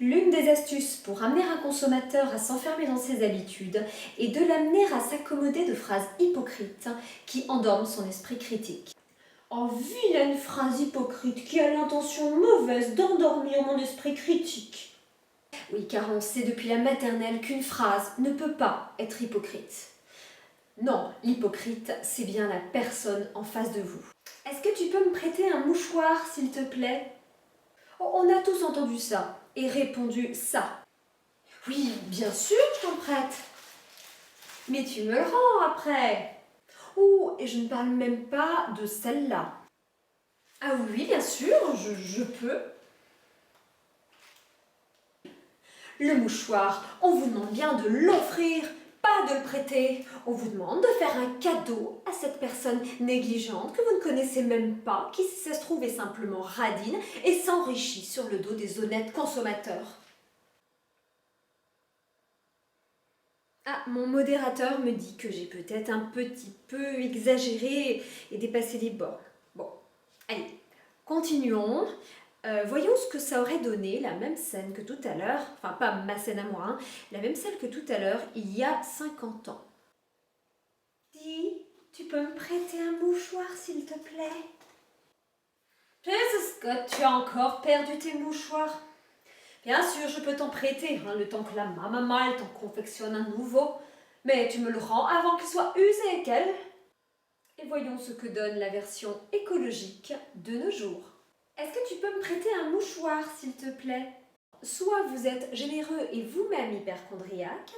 L'une des astuces pour amener un consommateur à s'enfermer dans ses habitudes est de l'amener à s'accommoder de phrases hypocrites qui endorment son esprit critique. En vilaine phrase hypocrite qui a l'intention mauvaise d'endormir mon esprit critique. Oui, car on sait depuis la maternelle qu'une phrase ne peut pas être hypocrite. Non, l'hypocrite, c'est bien la personne en face de vous. Est-ce que tu peux me prêter un mouchoir, s'il te plaît? Oh, on a tous entendu ça et répondu ça. Oui, bien sûr, je t'en prête. Mais tu me le rends après. Oh, et je ne parle même pas de celle-là. Ah oui, bien sûr, je peux. Le mouchoir, on vous demande bien de l'offrir, pas de le prêter. On vous demande de faire un cadeau à cette personne négligente que vous ne connaissez même pas, qui, si ça se trouve, est simplement radine et s'enrichit sur le dos des honnêtes consommateurs. Ah, mon modérateur me dit que j'ai peut-être un petit peu exagéré et dépassé les bornes. Bon, allez, continuons. Voyons ce que ça aurait donné, la même scène que tout à l'heure, enfin pas ma scène à moi, hein, la même scène que tout à l'heure, il y a 50 ans. Dis, tu peux me prêter un mouchoir s'il te plaît? Jesus Scott, tu as encore perdu tes mouchoirs. Bien sûr, je peux t'en prêter, hein, le temps que la maman elle t'en confectionne un nouveau, mais tu me le rends avant qu'il soit usé, qu'elle. Et voyons ce que donne la version écologique de nos jours. Est-ce que tu peux me prêter un mouchoir, s'il te plaît? Soit vous êtes généreux et vous-même hyperchondriaque.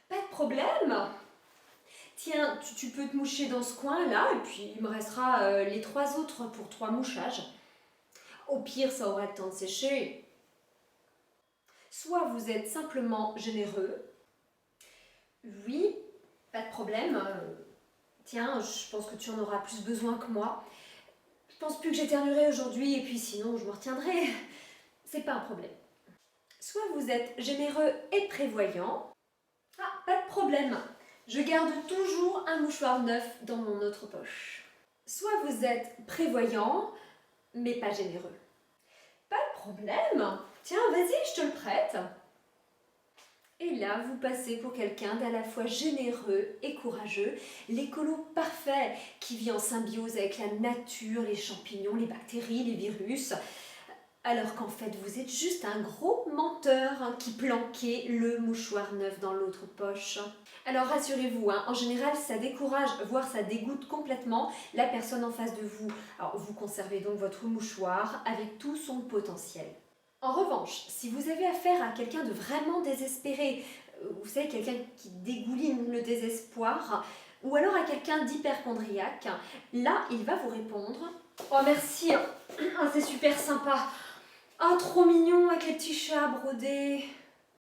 Pas de problème. Tiens, tu peux te moucher dans ce coin-là, et puis il me restera les 3 autres pour 3 mouchages. Au pire, ça aura le temps de sécher. Soit vous êtes simplement généreux. Oui, pas de problème. Tiens, je pense que tu en auras plus besoin que moi. Je pense plus que j'éternuerai aujourd'hui, et puis sinon je me retiendrai. C'est pas un problème. Soit vous êtes généreux et prévoyant. Ah, pas de problème. Je garde toujours un mouchoir neuf dans mon autre poche. Soit vous êtes prévoyant, mais pas généreux. Pas de problème. Tiens, vas-y, je te le prête. Et là, vous passez pour quelqu'un d'à la fois généreux et courageux, l'écolo parfait qui vit en symbiose avec la nature, les champignons, les bactéries, les virus, alors qu'en fait, vous êtes juste un gros menteur qui planquait le mouchoir neuf dans l'autre poche. Alors rassurez-vous, en général, ça décourage, voire ça dégoûte complètement la personne en face de vous. Alors vous conservez donc votre mouchoir avec tout son potentiel. En revanche, si vous avez affaire à quelqu'un de vraiment désespéré, vous savez, quelqu'un qui dégouline le désespoir, ou alors à quelqu'un d'hyperchondriaque, là, il va vous répondre « Oh merci, c'est super sympa. Ah, trop mignon avec les petits chats brodés.